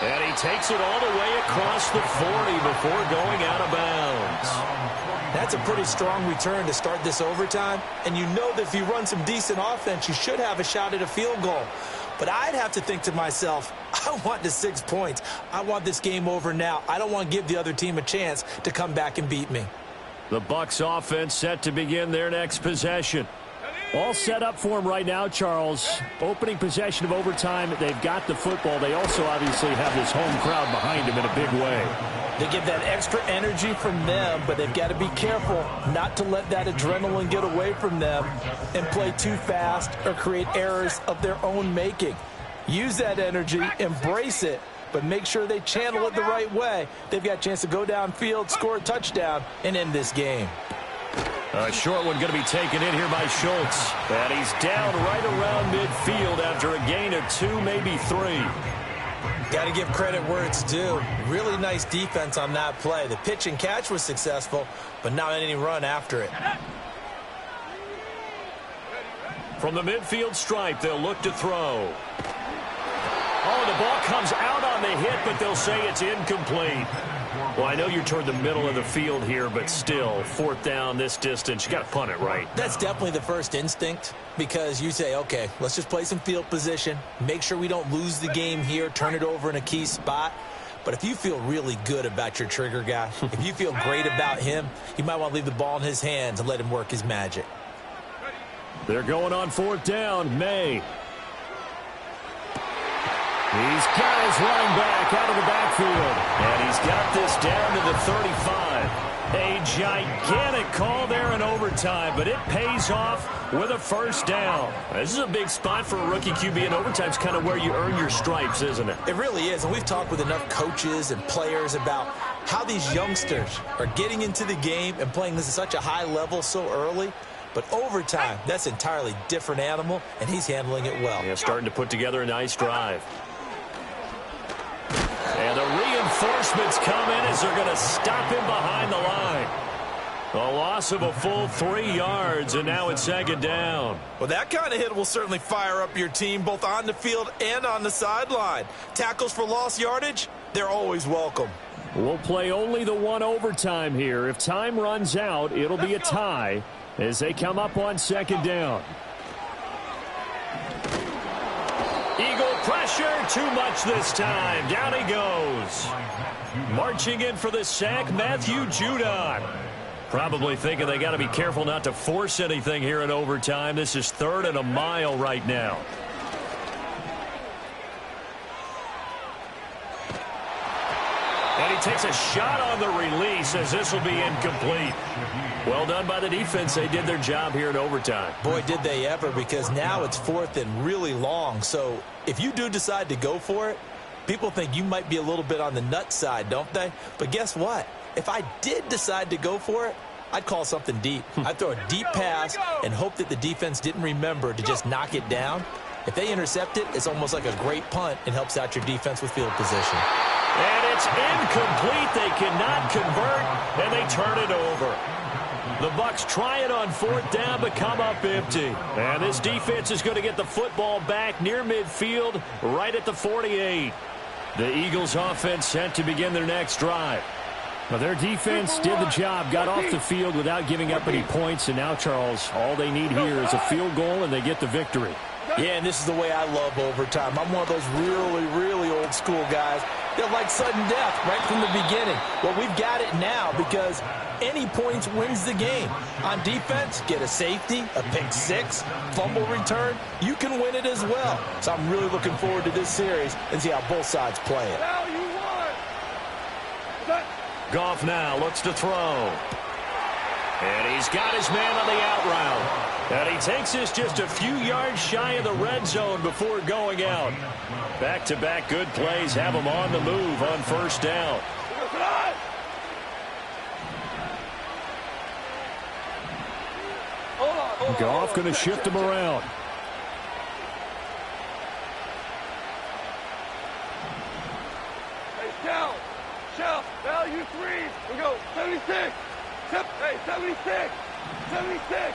And he takes it all the way across the 40 before going out of bounds.
That's a pretty strong return to start this overtime. And you know that if you run some decent offense, you should have a shot at a field goal. But I'd have to think to myself, I want the 6 points. I want this game over now. I don't want to give the other team a chance to come back and beat me.
The Bucs offense set to begin their next possession. All set up for them right now, Charles. Opening possession of overtime. They've got the football. They also obviously have this home crowd behind them in a big way.
They get that extra energy from them, but they've got to be careful not to let that adrenaline get away from them and play too fast or create errors of their own making. Use that energy, embrace it, but make sure they channel it the right way. They've got a chance to go downfield, score a touchdown, and end this game.
A short one going to be taken in here by Schultz. And he's down right around midfield after a gain of 2, maybe 3.
Got to give credit where it's due. Really nice defense on that play. The pitch and catch was successful, but not any run after it.
From the midfield stripe, they'll look to throw. Oh, the ball comes out on the hit, but they'll say it's incomplete. Well, I know you're toward the middle of the field here, but still, 4th down this distance, you got to punt it right.
That's definitely the first instinct, because you say, okay, let's just play some field position, make sure we don't lose the game here, turn it over in a key spot. But if you feel really good about your trigger guy, if you feel great about him, you might want to leave the ball in his hands and let him work his magic.
They're going on 4th down. May. He's got his running back out of the backfield.
And he's got this down to the 35. A gigantic call there in overtime, but it pays off with a 1st down. This is a big spot for a rookie QB, and overtime's kind of where you earn your stripes, isn't it?
It really is, and we've talked with enough coaches and players about how these youngsters are getting into the game and playing this at such a high level so early. But overtime, that's an entirely different animal, and he's handling it well.
Yeah, starting to put together a nice drive. And the reinforcements come in as they're going to stop him behind the line. A loss of a full 3 yards, and now it's 2nd down.
Well, that kind of hit will certainly fire up your team, both on the field and on the sideline. Tackles for lost yardage, they're always welcome.
We'll play only the 1 overtime here. If time runs out, it'll be a tie as they come up on 2nd down.
Eagle pressure, too much this time. Down he goes. Marching in for the sack, Matthew Judon. Probably thinking they got to be careful not to force anything here in overtime. This is 3rd and a mile right now. And he takes a shot on the release as this will be incomplete. Well done by the defense. They did their job here in overtime.
Boy, did they ever, because now it's 4th and really long. So if you do decide to go for it, people think you might be a little bit on the nut side, don't they? But guess what? If I did decide to go for it, I'd call something deep. I'd throw a deep pass and hope that the defense didn't remember to just knock it down. If they intercept it, it's almost like a great punt and helps out your defense with field position.
And it's incomplete. They cannot convert, and they turn it over. The Bucs try it on 4th down, but come up empty. And this defense is going to get the football back near midfield, right at the 48. The Eagles offense set to begin their next drive.
Well, their defense did the job, got off the field without giving up any points, and now, Charles, all they need here is a field goal, and they get the victory.
Yeah, and this is the way I love overtime. I'm one of those really, really old school guys that like sudden death right from the beginning. Well, we've got it now because any points wins the game. On defense, get a safety, a pick six, fumble return, you can win it as well. So I'm really looking forward to this series and see how both sides play it.
Now you won.
Goff now looks to throw. And he's got his man on the out route. And he takes this just a few yards shy of the red zone before going out. Back-to-back good plays have him on the move on first down.
Goff going to shift him around.
Hey, Shell, value three. We go, 76. Hey, 76. 76.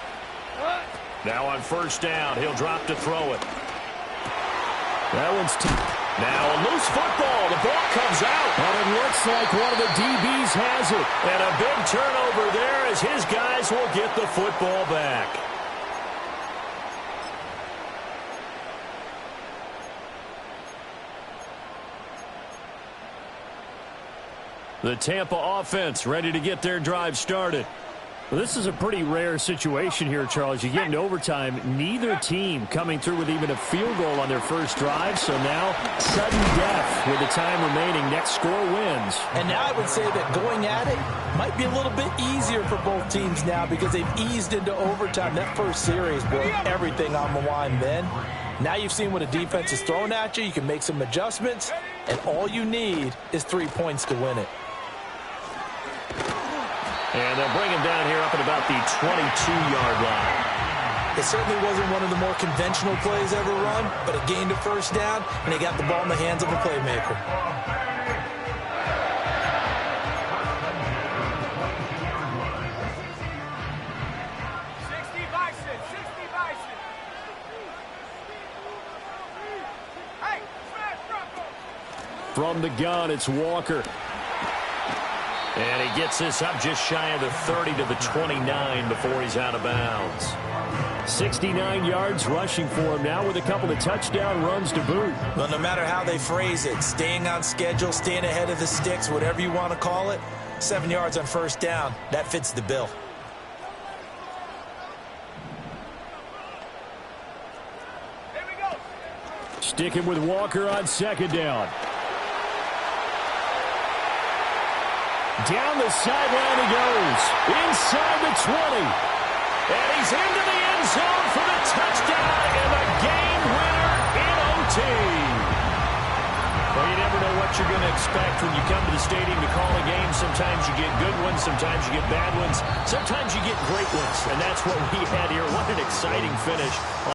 What?
Now on first down, he'll drop to throw it.
That one's
now a loose football. The ball comes out.
and it looks like one of the DBs has it.
And a big turnover there as his guys will get the football back.
The Tampa offense ready to get their drive started. Well, this is a pretty rare situation here, Charles. You get into overtime, neither team coming through with even a field goal on their first drive. So now, sudden death with the time remaining. Next score wins.
And now I would say that going at it might be a little bit easier for both teams now because they've eased into overtime. That first series, boy, everything on the line then. Now you've seen what a defense is throwing at you. You can make some adjustments, and all you need is 3 points to win it.
And they'll bring him down here up at about the 22-yard line.
It certainly wasn't one of the more conventional plays ever run, but it gained a first down, and they got the ball in the hands of a playmaker.
From the gun, it's Walker.
And he gets this up just shy of the 30 to the 29 before he's out of bounds.
69 yards rushing for him now with a couple of touchdown runs to boot.
Well, no matter how they phrase it, staying on schedule, staying ahead of the sticks, whatever you want to call it, 7 yards on first down, that fits the bill.
Here we go.
Sticking with Walker on second down. Down the sideline he goes. Inside the 20.
And he's into the end zone for the touchdown and the game winner in OT. Well, you never know what you're going to expect when you come to the stadium to call a game. Sometimes you get good ones. Sometimes you get bad ones. Sometimes you get great ones. And that's what we had here. What an exciting finish.